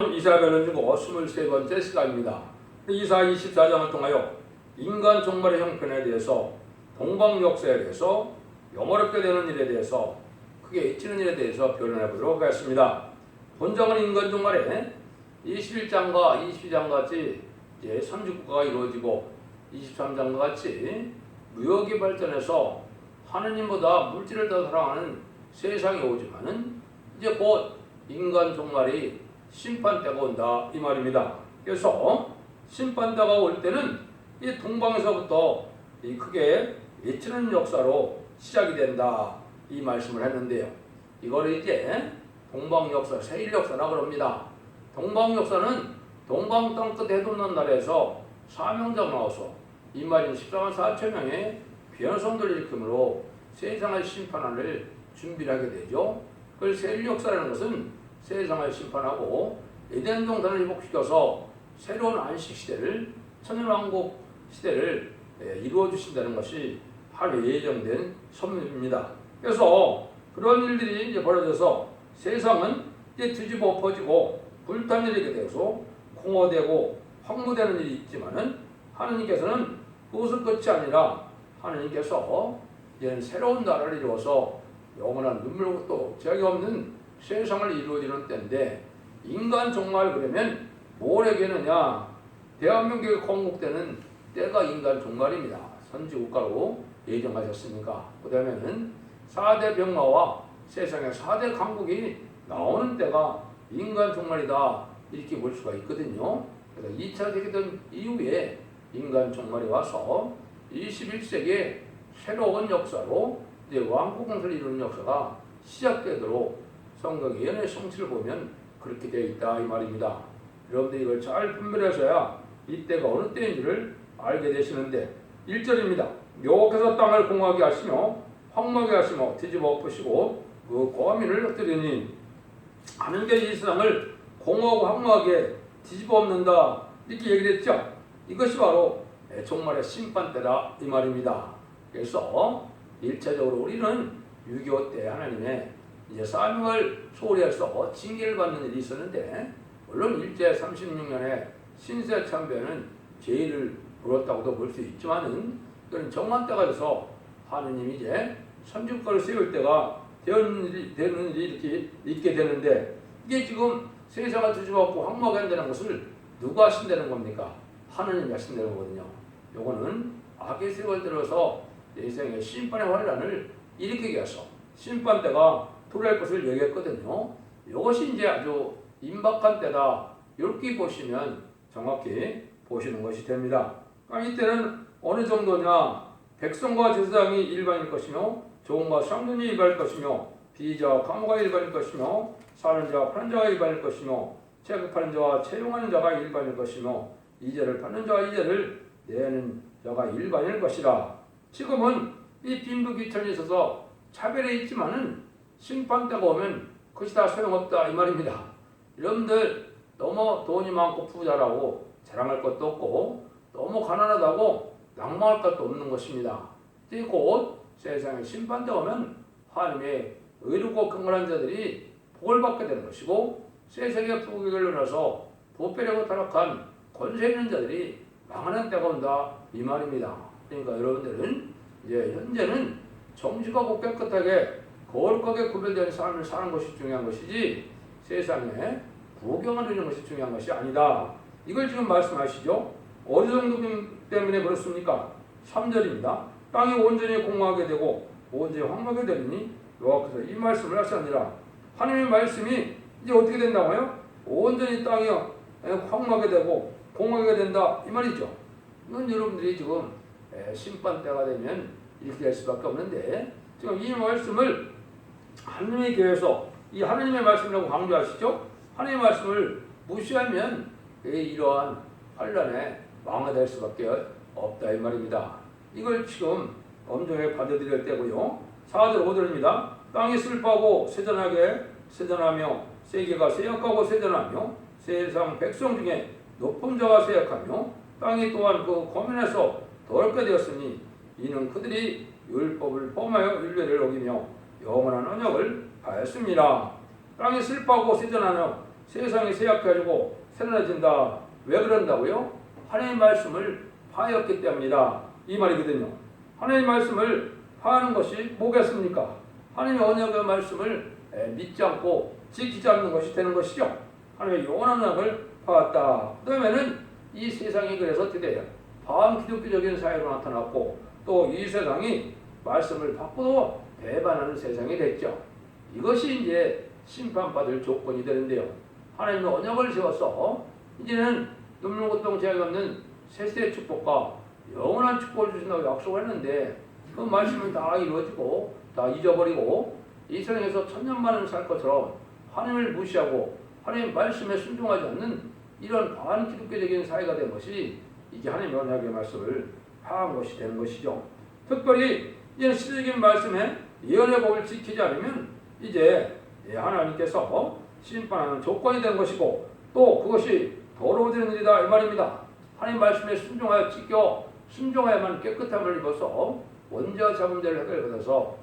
오늘은 이사야별을 주고 23번째 시간입니다. 이사야 24장을 통하여 인간 종말의 형편에 대해서, 동방 역사에 대해서, 영어롭게 되는 일에 대해서, 크게 잊히는 일에 대해서 변론해 보도록 하겠습니다. 본장은 인간 종말에 21장과 22장 같이 이제 선진국가가 이루어지고 23장과 같이 무역이 발전해서 하느님보다 물질을 더 사랑하는 세상이 오지만은 이제 곧 인간 종말이 심판때가 온다 이 말입니다. 그래서 심판때가 올 때는 이 동방에서부터 이 크게 미치는 역사로 시작이 된다 이 말씀을 했는데요. 이거를 이제 동방 역사, 세일 역사라 그럽니다. 동방 역사는 동방 땅끝 해돋는 날에서 사명자가 나와서 이말인 14만 4천 명의 귀한 성도를 일으킴으로 세상을 심판하는 준비를 하게 되죠. 그걸 세일 역사라는 것은 세상을 심판하고 에덴 동산을 회복시켜서 새로운 안식 시대를, 천년왕국 시대를 이루어 주신다는 것이 하루 예정된 선물입니다. 그래서 그런 일들이 이제 벌어져서 세상은 이제 뒤집어 엎어지고 불탄 일이 되어서 공허되고 황무되는 일이 있지만은 하느님께서는 그것은 끝이 아니라 하느님께서 이제는 새로운 나라를 이루어서 영원한 눈물도 제약이 없는 세상을 이루어지는 때인데, 인간 종말 그러면 뭘 얘기하느냐? 대한민국이 건국되는 때가 인간 종말입니다. 선지국가로 예정하셨으니까. 그 다음에는 4대 병마와 세상의 4대 강국이 나오는 때가 인간 종말이다 이렇게 볼 수가 있거든요. 그래서 2차 세계대전 이후에 인간 종말이 와서 21세기의 새로운 역사로 이제 왕국공사를 이루는 역사가 시작되도록 성경 예언의 성취를 보면 그렇게 되어 있다 이 말입니다. 여러분들이 이걸 잘 분별하셔야 이때가 어느 때인지를 알게 되시는데, 1절입니다. 여호와께서 땅을 공허하게 하시며 황무하게 하시며 뒤집어 엎으시고 그 고아민을 흩뜨리니, 하느님께 이 세상을 공허하고 황무하게 뒤집어 엎는다 이렇게 얘기를 했죠. 이것이 바로 종말의 심판때다 이 말입니다. 그래서 1차적으로 우리는 6.25 때 하나님의 이제 사명을 소홀히 해서 징계를 받는 일이 있었는데, 물론 일제 36년에 신세 참배는 죄를 물었다고도 볼 수 있지만은, 그건 정한 때가 돼서 하느님이 이제 선지국가를 세울 때가 되는 일이 이렇게 있게 되는데, 이게 지금 세상을 뒤집어엎고 황무하게 한다는 것을 누가 하신다는 겁니까? 하느님이 하신다는 거거든요. 요거는 악의 세월 들어서 인생의 심판의 환란을 일으키게 해서 심판 때가 도래할 것을 얘기했거든요. 이것이 이제 아주 임박한 때다 이렇게 보시면 정확히 보시는 것이 됩니다. 그러니까 이때는 어느 정도냐? 백성과 제사장이 일반일 것이며 종과 상군이 일반일 것이며 비자와 강호가 일반일 것이며 사는 자와 파는 자가 일반일 것이며 체급하는 자와 채용하는 자가 일반일 것이며 이자를 받는 자와 이자를 내는 자가 일반일 것이라. 지금은 이 빈부귀천이 있어서 차별이 있지만은 심판때가 오면 그것이 다 소용없다 이 말입니다. 여러분들 너무 돈이 많고 부자라고 자랑할 것도 없고 너무 가난하다고 낭망할 것도 없는 것입니다. 이제 곧 세상에 심판때가 오면 하나님의 의롭고 경건한 자들이 복을 받게 되는 것이고, 세상의 부귀를 눌러서 부패하고 타락한 권세 있는 자들이 망하는 때가 온다 이 말입니다. 그러니까 여러분들은 이제 현재는 정직하고 깨끗하게 거룩하게 구별된 삶을 사는 것이 중요한 것이지 세상에 구경하는 것이 중요한 것이 아니다. 이걸 지금 말씀하시죠. 어느 정도 때문에 그렇습니까? 3절입니다. 땅이 온전히 공허하게 되고 온전히 황무하게 되리니 여호와께서 이 말씀을 하셨느니라. 하나님의 말씀이 이제 어떻게 된다고요? 온전히 땅이 황무하게 되고 공허하게 된다 이 말이죠. 이건 여러분들이 지금 심판 때가 되면 이렇게 될 수밖에 없는데, 지금 이 말씀을 하느님의 교회에서 이 하느님의 말씀이라고 강조하시죠. 하느님의 말씀을 무시하면 이러한 환란에 망하될 수밖에 없다 이 말입니다. 이걸 지금 엄정하게 받아들일 때고요. 4절 5절입니다. 땅이 슬퍼하고 세전하며 세계가 세역하고 세전하며 세상 백성 중에 높은 자가 세역하며 땅이 또한 그 고민에서 더럽게 되었으니 이는 그들이 율법을 범하여 율례를 어기며 영원한 언약을 하였습니다. 땅이 슬퍼하고 세전하며 세상이 쇠약해지고 새로워진다. 왜 그런다고요? 하나님의 말씀을 파였기 때문이다. 이 말이거든요. 하나님의 말씀을 파하는 것이 뭐겠습니까? 하나님의 언약의 말씀을 믿지 않고 지키지 않는 것이 되는 것이죠. 하나님의 영원한 언약을 파았다. 그 다음에는 이 세상이 그래서 어떻게 돼요? 반기독교적인 사회로 나타났고 또 이 세상이 말씀을 받고도 배반하는 세상이 됐죠. 이것이 이제 심판받을 조건이 되는데요. 하나님의 언약을 세워서 이제는 눈물고통 제약이 없는 세세의 축복과 영원한 축복을 주신다고 약속을 했는데 그 말씀은 다 이루어지고 다 잊어버리고 이 세상에서 천년만을 살 것처럼 하나님을 무시하고 하나님 말씀에 순종하지 않는 이런 반기독교적인 사회가 된 것이 이게 하나님의 언약의 말씀을 파한 것이 되는 것이죠. 특별히 이제 시대적인 말씀에 예언의 법을 지키지 않으면 이제 하나님께서 심판하는 조건이 되는 것이고 또 그것이 더러워지는 일이다 이 말입니다. 하나님 말씀에 순종하여 지켜 순종하여만 깨끗함을 입어서 원죄와 자문제를 해결받아서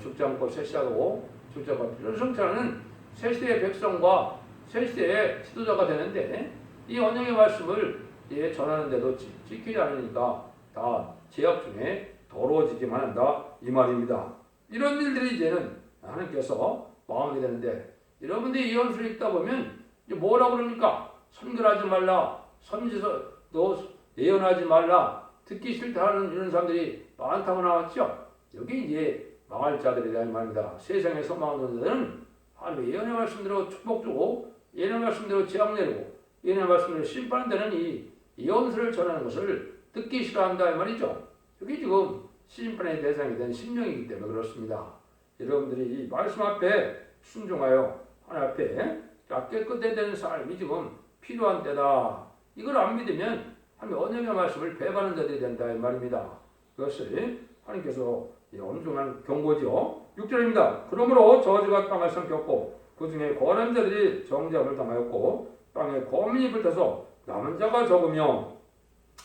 죽지 않고 새 시대하고 죽지 않고 필요를 성취하는 새 시대의 백성과 새 시대의 지도자가 되는데 이 언약의 말씀을 전하는데도 지키지 않으니까 다 죄악 중에 더러워지기만 한다 이 말입니다. 이런 일들이 이제는 하나님께서 마음이 되는데 여러분들이 이 연수를 읽다 보면 뭐라고 그럽니까? 선결하지 말라, 선지서 너 예언하지 말라, 듣기 싫다 하는 이런 사람들이 많다고 나왔죠. 여기 이제 망할 자들이라 이 말입니다. 세상에 소망하는 자들은 하나님의 예언의 말씀대로 축복 주고 예언의 말씀대로 재앙 내리고 예언의 말씀대로 심판되는 이 예언서를 전하는 것을 듣기 싫어한다 이 말이죠. 여기 지금 심판의 대상이 된 심령이기 때문에 그렇습니다. 여러분들이 이 말씀 앞에 순종하여 하나님 앞에 깨끗해야 되는 삶이 지금 필요한 때다. 이걸 안 믿으면 하나님의 언약의 말씀을 배반하는 자들이 된다 이 말입니다. 그것을 하나님께서 엄중한 경고죠. 6절입니다. 그러므로 저주가 땅을 삼켰고 그 중에 거한 자들이 정죄함을 당하였고 땅에 거민이 불타서 남은 자가 적으며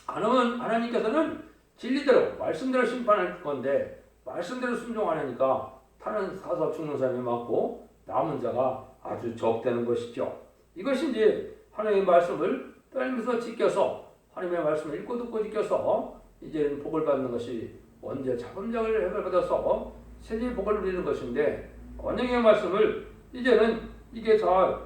하나님께서는 진리대로 말씀대로 심판할 건데 말씀대로 순종 안 하니까 타는 사서 죽는 사람이 많고 남은 자가 아주 적다는 것이죠. 이것이 이제 하나님의 말씀을 떨면서 지켜서 하나님의 말씀을 읽고 듣고 지켜서 이제는 복을 받는 것이 원죄 자범장을 해결받아서 세계 복을 누리는 것인데 언약의 말씀을 이제는 이게 잘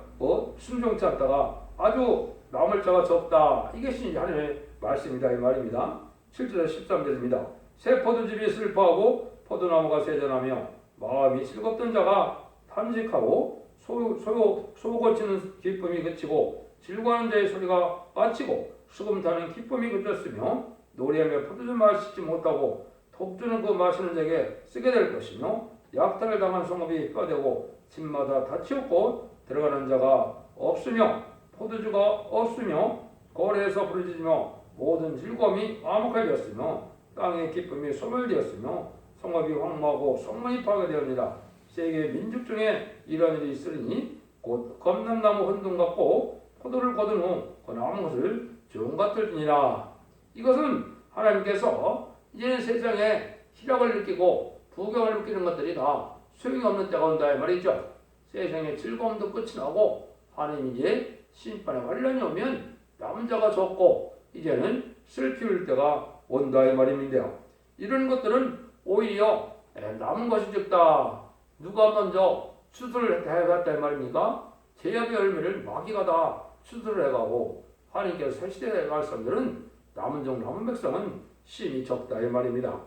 순종치 않다가 아주 남을 자가 적다. 이것이 이제 하나님의 말씀이다 이 말입니다. 7절에서 13절입니다. 새 포도즙이 슬퍼하고 포도나무가 세전하며 마음이 즐겁던 자가 탐식하고 소고치는 기쁨이 그치고 즐거워하는 자의 소리가 마치고 수금 타는 기쁨이 그쳤으며 노래하며 포도주 마시지 못하고 독주는 그 마시는 자에게 쓰게 될 것이며 약탈을 당한 성읍이 뼈되고 집마다 닫히었고 들어가는 자가 없으며 포도주가 없으며 거리에서 부르짖으며 모든 즐거움이 암흑하였으며 땅의 기쁨이 소멸되었으며 성읍이 황무하고 성문이 파괴되었느니라. 세계 민족 중에 이런 일이 있으리니 곧 검남나무 혼돈 같고 포도를 거둔 후 그 남은 것을 주홍 같을지니라. 이것은 하나님께서 이제는 세상에 희락을 느끼고 부경을 느끼는 것들이 다 소용이 없는 때가 온다 이 말이죠. 세상의 즐거움도 끝이 나고 하나님 이제 심판의 환란이 오면 남은 자가 적고 이제는 슬피울 때가 온다 이 말입니다. 이런 것들은 오히려 남은 것이 적다. 누가 먼저 추수를 해갔다 이 말입니까? 제약의 열매를 마귀가 다 추수를 해가고 하나님께서 새 시대에 갈 사람들은 남은 백성은 심히 적다 이 말입니다.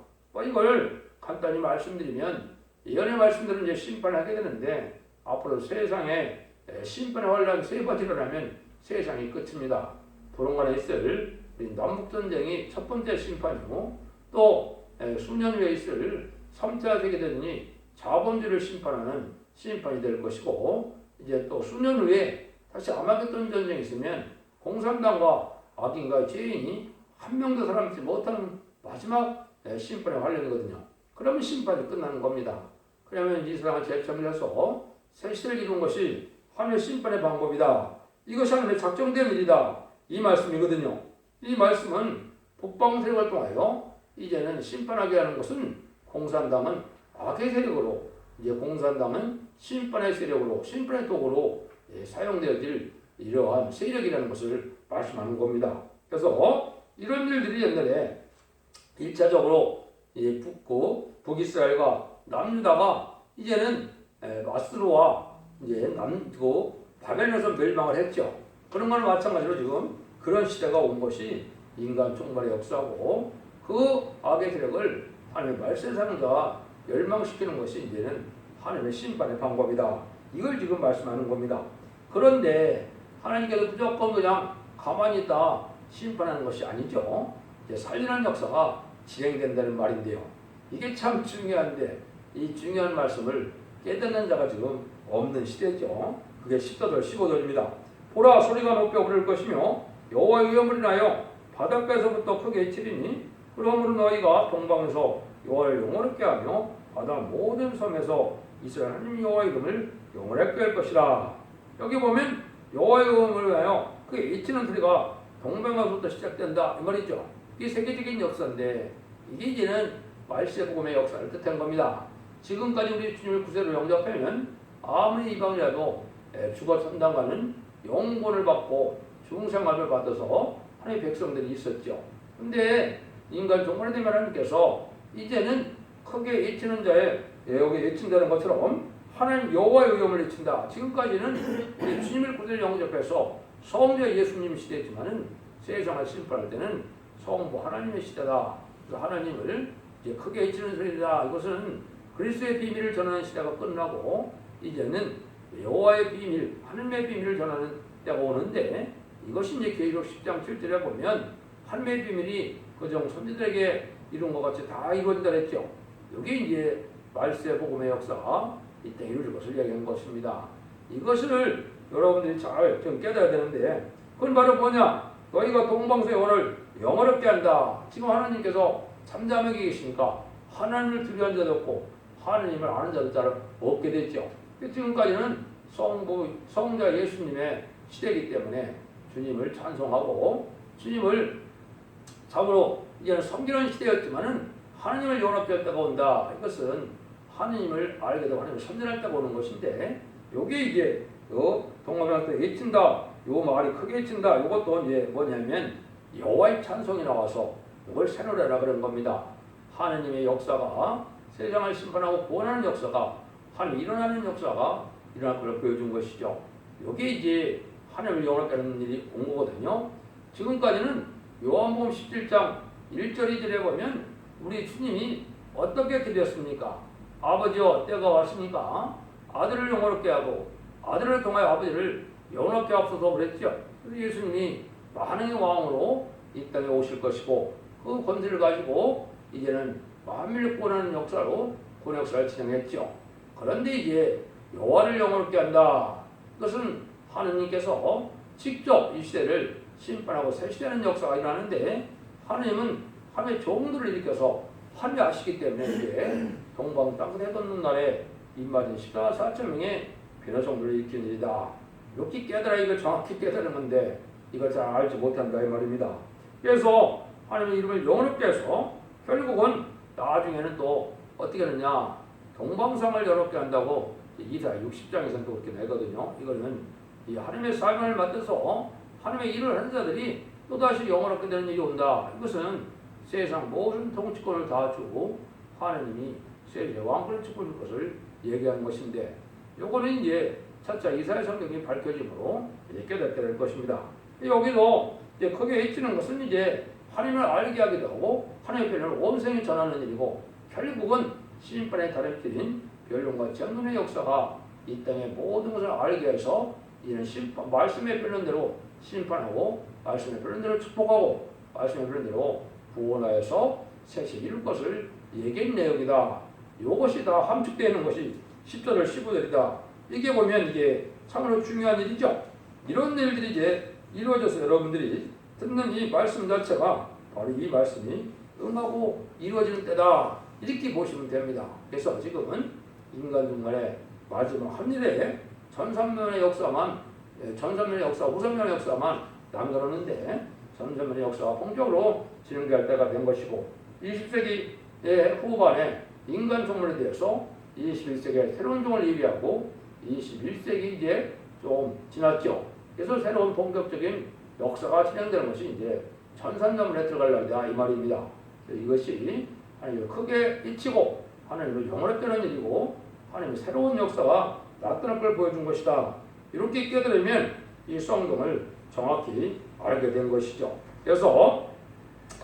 이걸 간단히 말씀드리면 예언의 말씀들은 이제 심판하게 되는데 앞으로 세상에 심판의 환란이 세 번 일어나면 세상이 끝입니다. 도롱간에 있을 남북전쟁이 첫 번째 심판이고 또 수년 후에 있을 3차 세계대전이 자본주의를 심판하는 심판이 될 것이고 이제 또 수년 후에 다시 아마겟돈 전쟁이 있으면 공산당과 악인과 죄인이 한 명도 살아남지 못하는 마지막 심판의 환란이거든요. 그러면 심판이 끝나는 겁니다. 그러면 이 세상을 재정리해서 새 시대를 이룬 것이 하나님의 심판의 방법이다. 이것이 하나님의 작정된 일이다. 이 말씀이거든요. 이 말씀은 북방 세력을 통하여 이제는 심판하게 하는 것은 공산당은 악의 세력으로 이제 공산당은 심판의 세력으로 심판의 도구로 사용되어질 이러한 세력이라는 것을 말씀하는 겁니다. 그래서 이런 일들이 옛날에 1차적으로 북이스라엘과 남유다가 이제는 마스로와 이제 남고 바벨론에서 멸망을 했죠. 그런 거는 마찬가지로 지금 그런 시대가 온 것이 인간 총괄의 역사고 그 악의 세력을 하나님의 말세상자 멸망시키는 것이 이제는 하나님의 심판의 방법이다. 이걸 지금 말씀하는 겁니다. 그런데 하나님께서 무조건 그냥 가만히 있다 심판하는 것이 아니죠. 이제 살리는 역사가 진행된다는 말인데요. 이게 참 중요한데 이 중요한 말씀을 깨닫는 자가 지금 없는 시대죠. 그게 10절 15절입니다. 보라 소리가 높여 부를 것이며 여호와의 위엄을 인하여 바닷가에서부터 크게 치리니 그러므로 너희가 동방에서 여호와를 영원롭게 하며 바다 모든 섬에서 이스라엘 하나님 여호와의 이름을 영원롭게 할 것이라. 여기 보면 여호와의 이름을 위하여 크게 외치는 소리가 동방에서부터 시작된다 이 말이죠. 이게 세계적인 역사인데 이게 이제는 말세 복음의 역사를 뜻한 겁니다. 지금까지 우리 주님을 구세로 영접하면 아무리 이방이라도 죽어 천당가는 영권을 받고 중생함을 받아서 하나님의 백성들이 있었죠. 근데 인간 종말에 대한 하나님께서 이제는 크게 외치는 자의 여기 외친다는 것처럼 하나님 여호와의 위엄을 외친다. 지금까지는 주님을 구세로 영접해서 성자 예수님 시대지만은 세상을 심판할 때는 성부 하나님의 시대다. 하나님을 이제 크게 외치는 소리다. 이것은 그리스도의 비밀을 전하는 시대가 끝나고 이제는 여호와의 비밀, 하나님의 비밀을 전하는 때가 오는데 이것이 이제 계시록 10장 7절에 보면 하나님의 비밀이 그종 선지자에게 이룬 것 같이 다 이루어진다 했죠. 여기 이제 말세 복음의 역사가 이때 이루어질 것을 얘기한 것입니다. 이것을 여러분들이 잘 좀 깨달아야 되는데 그건 바로 뭐냐? 너희가 동방서 여호와를 영원롭게 한다. 지금 하나님께서 잠잠하게 계시니까 하나님을 두려워하는 자도 없고 하나님을 아는 자도 잘 없게 됐죠. 지금까지는 성자 예수님의 시대이기 때문에 주님을 찬송하고 주님을 참으로 이제는 섬기는 시대였지만은 하나님을 영원롭게 할 때가 온다. 이것은 하나님을 알게 되고 하나님을 섬전할 때가 오는 것인데 여기 이제 동방에서 외친다. 요 말이 크게 외친다. 이것도 이제 뭐냐면 여호와의 찬송이 나와서 이걸 새노래라 그런 겁니다. 하나님의 역사가 세상을 심판하고 구원하는 역사가 하나님 일어나는 역사가 일어날 걸 보여준 것이죠. 여기 이제 하나님을 영원롭게 하는 일이 온 거거든요. 지금까지는 요한복음 17장 1절 2절에 보면 우리 주님이 어떻게 기도했습니까? 아버지여 때가 왔으니까 아들을 영원롭게 하고 아들을 통하여 아버지를 영원롭게 하옵소서 그랬죠. 그래서 예수님이 만왕의 왕으로 이 땅에 오실 것이고 그 권세를 가지고 이제는 만민을 구원하는 역사로 구원 역사를 진행했죠. 그런데 이제 여호와를 영원롭게 한다. 이것은 하느님께서 직접 이 시대를 심판하고 새 시대는 역사가 일어나는데 하나님은 하나님의 종들을 일으켜서 하나님이 아시기 때문에 이제 동방 땅끝 해돋는 날에 입맞은 14만 4천 명의 변호성들을 일으키는 일이다. 이렇게 깨달아 이걸 정확히 깨달은 건데 이걸 잘 알지 못한다 이 말입니다. 그래서 하나님의 이름을 영원롭게 해서 결국은 나중에는 또 어떻게 하느냐 동방성을 영원롭게 한다고 이사야 60장에서는 또 그렇게 내거든요. 이거는 이 하나님의 사명을 맡아서 하나님의 일을 하는 자들이 또다시 영원롭게 되는 일이 온다. 이것은 세상 모든 통치권을 다 주고 하나님이 세계 왕권을 축복할 것을 얘기하는 것인데 요거는 이제 차차 이사야 성경이 밝혀짐으로 이제 깨닫게 될 것입니다. 여기도 이제 크게 외치는 것은 이제 하나님을 알게 하기도 하고 하나님의 편을 온 세상에 전하는 일이고 결국은 심판의 다른 길인 변론과 정론의 역사가 이 땅의 모든 것을 알게 해서 이는 심판, 말씀의 변론대로 심판하고 말씀의 변론대로 축복하고 말씀의 변론대로 구원하여서 셋이 이룰 것을 얘기한 내용이다. 이것이 다 함축되어 있는 것이 10절 15절이다. 이게 보면 이게 참으로 중요한 일이죠. 이런 일들이 이제 이루어져서 여러분들이 듣는 이 말씀 자체가 바로 이 말씀이 응하고 이루어지는 때다. 이렇게 보시면 됩니다. 그래서 지금은 인간 중간에 마지막 한 일에 1300년의 역사만 1300년의 역사, 500년의 역사만 남겨놓는데 1300년의 역사가 본격으로 진행될 때가 된 것이고 20세기의 후반에 인간 종말에 대해서 21세기의 새로운 종을 예비하고 21세기 이제 좀 지났죠. 그래서 새로운 본격적인 역사가 진행되는 것이 이제 천산점에 들어가려다 이 말입니다. 이것이 하나님을 크게 잊히고 하나님을 영원했다는 일이고 하나님의 새로운 역사가 나타날 걸 보여준 것이다. 이렇게 깨달으면 이 성경을 정확히 알게 된 것이죠. 그래서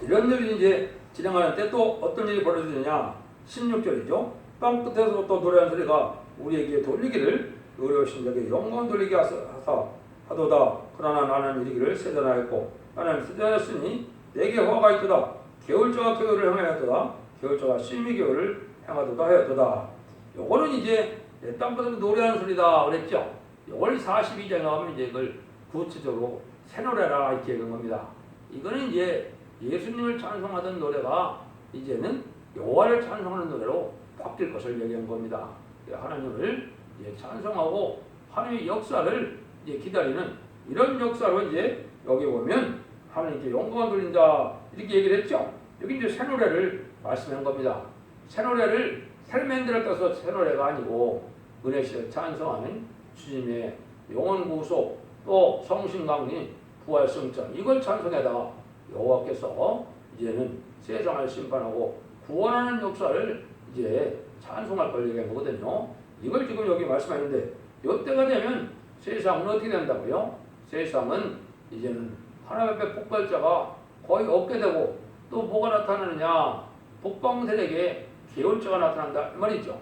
이런 일이 이제 진행하는 때 또 어떤 일이 벌어지느냐 16절이죠. 땅 끝에서부터 노래하는 소리가 우리에게 돌리기를 의로우신 자에게 영광 돌리게 하도다. 그러나 나는 이르기를 세전하였고 나는 세전하였으니 내게 화가 있도다. 계울자가 계울을 행하였도다. 계울자가 심히 계울을 행하도다 하였도다. 요거는 이제 땅 끝에서 노래하는 소리다 그랬죠. 요걸 42장에 가면 이제 이걸 구체적으로 새 노래라 이렇게 얘기한 겁니다. 이거는 이제 예수님을 찬송하던 노래가 이제는 여호와를 찬송하는 노래로 바뀔 것을 얘기한 겁니다. 하나님을 이제 찬송하고 하나님의 역사를 이제 기다리는 이런 역사로 이제 여기 보면 하나님께 영광을 돌린다 이렇게 얘기를 했죠. 여기 이제 새 노래를 말씀한 겁니다. 새 노래를 새 멘트를 떠서 새 노래가 아니고 은혜 시대 찬송하는 주님의 영원 구속 또 성신강림 부활 승천 이걸 찬송하다가 여호와께서 이제는 세상을 심판하고 구원하는 역사를 이제 찬송할 걸 얘기한 거거든요. 이걸 지금 여기 말씀하는데 이때가 되면 세상은 어떻게 된다고요? 세상은 이제는 하나님 앞에 폭발자가 거의 없게 되고 또 뭐가 나타나느냐? 북방세력에 계율자가 나타난다 이 말이죠.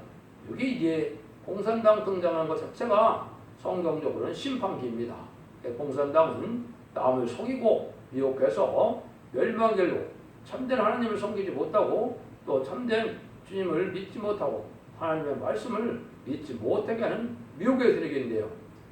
여기 이제 공산당 등장하는 것 자체가 성경적으로는 심판기입니다. 공산당은 남을 속이고 미혹해서 멸망길로 참된 하나님을 섬기지 못하고 또 참된 주님을 믿지 못하고 하나님의 말씀을 믿지 못하게 하는 미혹의 세력인데요.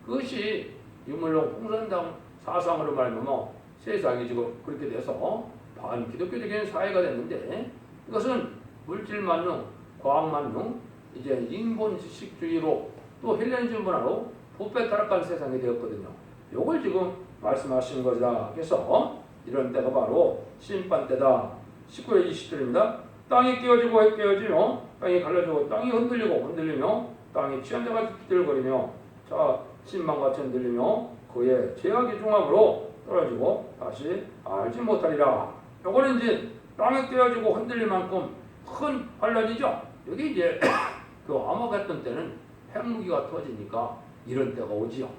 그것이 유물론 공산당 사상으로 말하면 세상이 지금 그렇게 돼서 반기독교적인 사회가 됐는데 이것은 물질만능, 과학만능, 이제 인본지식주의로 또 헬레니즘 문화로 부패 타락한 세상이 되었거든요. 요걸 지금 말씀하신 거다. 그래서 이런 때가 바로 심판 때다. 19절 20절입니다. 땅이 깨어지고 해 깨어지며 땅이 갈라지고 땅이 흔들리며 땅이 취한 자가 비틀거리며 자 신망같이 흔들리며 그의 죄악의 중함으로 떨어지고 다시 알지 못하리라. 요거는 이제 땅이 깨어지고 흔들릴 만큼 큰 환란이죠. 여기 이제 그 암흑했던 때는 핵무기가 터지니까 이런 때가 오지요.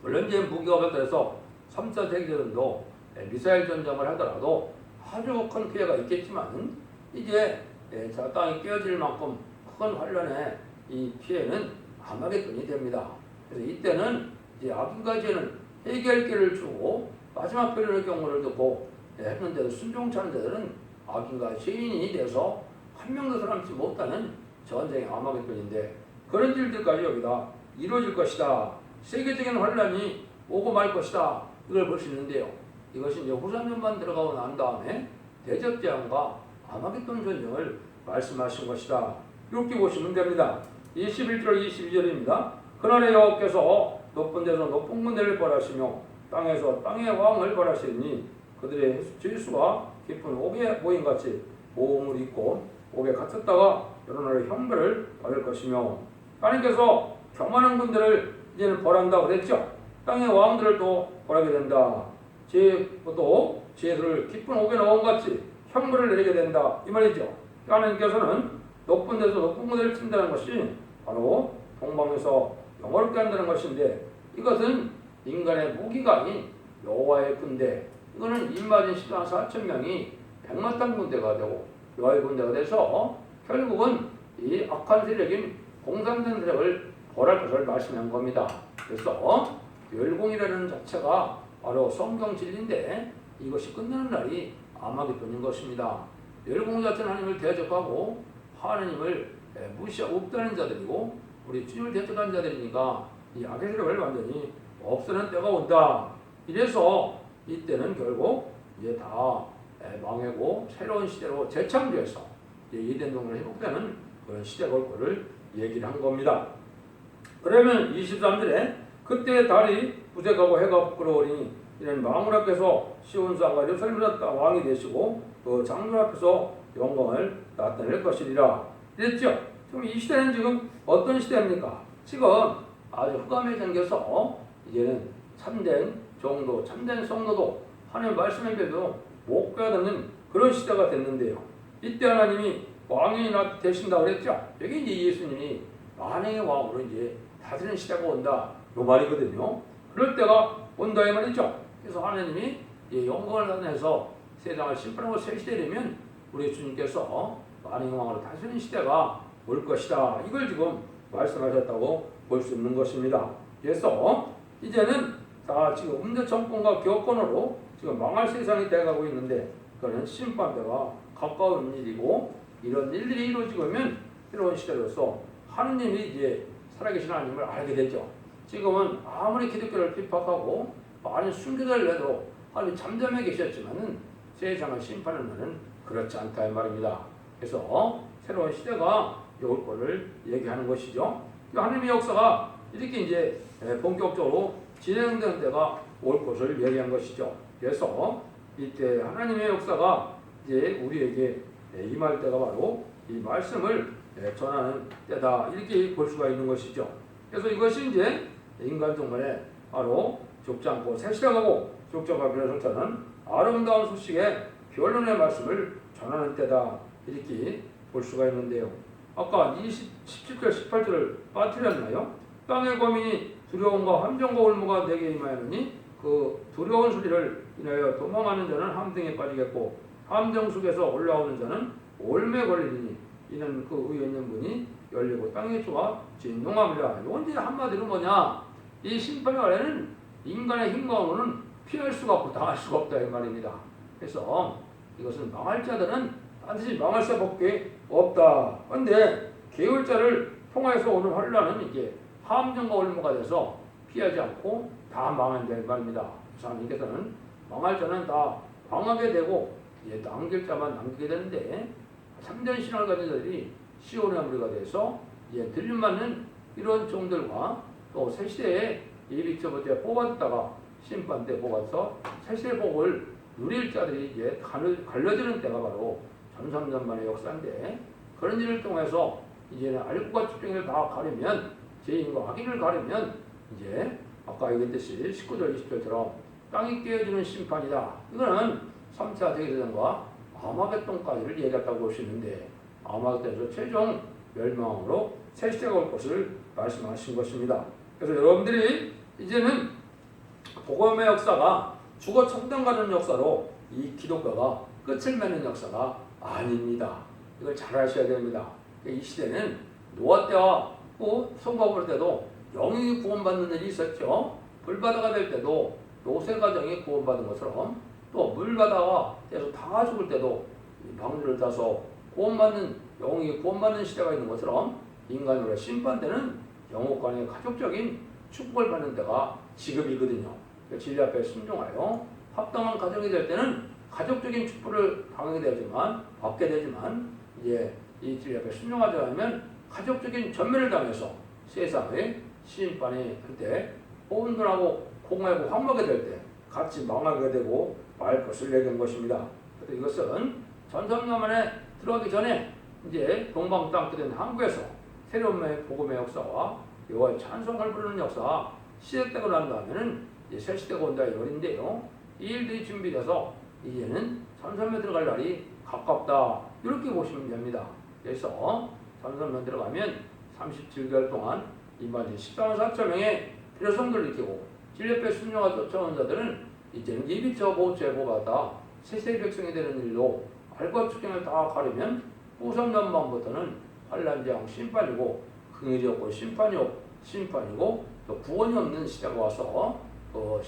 물론 이제 무기가 발달해서 3차 세계대전도 미사일 전쟁을 하더라도 아주 큰 피해가 있겠지만 이제 땅이 깨어질 만큼 큰 환란의 이 피해는 아마겟돈이 됩니다. 그래서 이때는 이제 악인과 죄는 해결기를 주고 마지막 표현의 경우를 듣고 했는데도 순종치 않은 자들은 악인과 죄인이 돼서 한 명도 살아남지 못하는 전쟁의 아마겟돈인데 그런 일들까지 여기다 이루어질 것이다. 세계적인 환란이 오고 말 것이다. 이걸 볼 수 있는데요. 이것이 이제 후사년만 들어가고 난 다음에 대적재앙과 아마겟돈 전쟁을 말씀하신 것이다. 이렇게 보시면 됩니다. 21절 22절입니다. 그날에 여호와께서 높은 데서 높은 군대를 벌하시며 땅에서 땅의 왕을 벌하시니 그들의 죄수가 깊은 옥에 모임같이 모험을 입고 옥에 갇혔다가 여러 나라의 형벌을 받을 것이며 하나님께서 교만한 군대를 이제는 벌한다고 그랬죠. 땅의 왕들을 또 벌하게 된다. 또 죄수를 깊은 옥에 넣은같이 형벌을 내리게 된다 이 말이죠. 하나님께서는 높은 데서 높은 군대를 친다는 것이 바로 동방에서 영원롭게 한다는 것인데 이것은 인간의 무기가 아닌 여호와의 군대 이거는 입맞은 14만 4천 명이 백마탄 군대가 되고 여호와의 군대가 돼서 결국은 이 악한 세력인 공산당 세력을 벌할 것을 말씀한 겁니다. 그래서 멸공이라는 자체가 바로 성경 진리인데 이것이 끝나는 날이 아마겟돈인 것입니다. 멸공 자체는 하나님을 대적하고 하나님을 무시하고 없다는 자들이고 우리 주님을 대적한 자들이니까 이 악의 세력을 완전히 없애는 때가 온다. 이래서 이때는 결국 이제 다 망하고 새로운 시대로 재창조해서 이된 동을 회복되는 그런 시대가 올 거를 얘기를 한 겁니다. 그러면 23절에 그때 달이 부색하고 해가 부끄러우니 이는 만물 앞에서 시온산과 예루살렘 왕이 되시고 그 장로 앞에서 영광을 나타낼 것이리라. 그랬죠? 지금 이 시대는 지금 어떤 시대입니까? 지금 아주 흑암에 잠겨서 이제는 참된 정도, 참된 성도도 하나님 말씀에 대해서 못 깨닫는 그런 시대가 됐는데요. 이때 하나님이 왕이 되신다고 그랬죠. 여기 이제 예수님이 만왕의 왕으로 이제 다스리는 시대가 온다 요 말이거든요. 그럴 때가 온다 이 말이죠. 그래서 하나님이 영광을 나타내서 세상을 심판하고 새 시대라면 우리 주님께서 만왕의 왕으로 다스리는 시대가 올 것이다. 이걸 지금 말씀하셨다고 볼 수 있는 것입니다. 그래서 이제는 다 지금 음대 정권과 교권으로 지금 망할 세상이 돼가고 있는데 그거는 심판대가 가까운 일이고 이런 일들이 이루어지면 새로운 시대로서 하느님이 이제 살아계신 하나님을 알게 되죠. 지금은 아무리 기독교를 핍박하고 많은 순교자를 해도 하나님이 잠잠해 계셨지만은 세상을 심판하는 것은 그렇지 않다 이 말입니다. 그래서 새로운 시대가 올 거를 얘기하는 것이죠. 하나님의 역사가 이렇게 이제 본격적으로 진행되는 때가 올 것을 얘기한 것이죠. 그래서 이때 하나님의 역사가 이제 우리에게 임할 때가 바로 이 말씀을 전하는 때다 이렇게 볼 수가 있는 것이죠. 그래서 이것이 이제 인간 종말에 바로 죽지 않고 새 시대가 오고 죽자가 비로소는 아름다운 소식의 변론의 말씀을 전하는 때다 이렇게 볼 수가 있는데요. 아까 17절 18절을 빠뜨렸나요? 땅의 거민이 두려움과 함정과 올무가 내게 임하였으니 그 두려운 소리를 인하여 도망하는 자는 함정에 빠지겠고 함정 속에서 올라오는 자는 올매 걸리니 이는 그 위에 있는 문이 열리고 땅의 조가 진동하리라. 이건 이제 한마디로 뭐냐? 이 심판의 아래는 인간의 힘과로는 피할 수가 없고 당할 수가 없다 이 말입니다. 그래서 이것은 망할 자들은 반드시 망할 수밖에 없다. 그런데 계율자를 통해서 오는 환란은 이게 함정과 올무가 돼서 피하지 않고 다 망한다 이 말입니다. 하나님께서는 망할 자는 다 망하게 되고 이제 남길 자만 남기게 되는데 참된 신앙을 가진 자들이 시온의 무리가 돼서 이제 들림받는 이런 종들과 또 새 시대에 예비처부터 뽑았다가 심판 때 뽑아서 새 시대 복을 누릴 자들이 이제 갈려지는 때가 바로 전삼전만의 역사인데 그런 일을 통해서 이제는 알고과 측정을 다 가리면 죄인과 악인을 가리면 이제 아까 얘기했듯이 19절 20절처럼 땅이 깨어지는 심판이다. 이거는 3차 대대전과 아마겟돈까지를 얘기했다고 볼 수 있는데 아마겟돈에서 최종 멸망으로 새 시대가 올 것을 말씀하신 것입니다. 그래서 여러분들이 이제는 복음의 역사가 죽어 천당가는 역사로 이 기독교가 끝을 맺는 역사가 아닙니다. 이걸 잘 아셔야 됩니다. 이 시대는 노아 때와 성가볼 때도 영이 구원받는 일이 있었죠. 불바다가 될 때도 노세 가정이 구원받은 것처럼 또 물바다가 돼서 다 죽을 때도 방주를 타서 구원받는 영이 구원받는 시대가 있는 것처럼 인간으로 심판되는 영혼 간의 가족적인 축복을 받는 때가 지금이거든요. 진리 앞에 순종하여 합당한 가정이 될 때는 가족적인 축복을 받게 되지만 이제 이 진리 앞에 순종하지 않으면 가족적인 전멸을 당해서 세상의 심판이 그때 혼돈하고 공허하고 황무하게 될 때 같이 망하게 되고 말 것을 얘기한 것입니다. 그래서 이것은 전성년만에 들어가기 전에 이제 동방 땅게 된 한국에서 새로운 복음의 역사와 여호와의 찬송을 부르는 역사가 시작되고 난 다음에는 이제 새 시대가 온다 이거인데요. 이 일들이 준비돼서 이제는 전성면 들어갈 날이 가깝다 이렇게 보시면 됩니다. 그래서 전성면 들어가면 37개월 동안 이만 14만 4천 명의 필요성들을 익히고 진리앞에 순종하여 쫓아온 자들은 이제는 예비처 보호처에 뽑았다 세세 백성이 되는 일로 알과 축경을 다 가리면 후성전망부터는 환란장 심판이고 긍휼이 없고 심판이고 또 구원이 없는 시대가 와서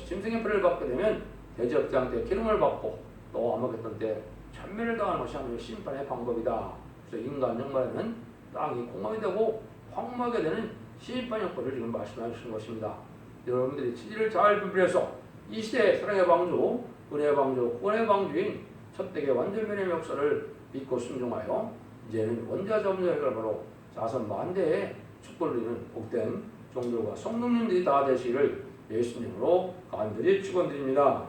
짐승의 표를 받게 되면 대적장 때 기름을 받고 또 아마겟돈 때 전멸을 당하는 것이 하나님의 심판의 방법이다. 그래서 인간 정말에는 땅이 공허이 되고 황무하게 되는 심판 역사를 지금 말씀하시는 것입니다. 여러분들이 지지를 잘 분별해서 이 시대의 사랑의 방주, 은혜의 방주, 구원의 방주인 첫대계 완전변의 역사를 믿고 순종하여 이제는 원자점자가 바로 자선 만대의 축복을 이루는 복된 종들과 성도님들이 다 되시기를 예수님으로 간절히 축원드립니다.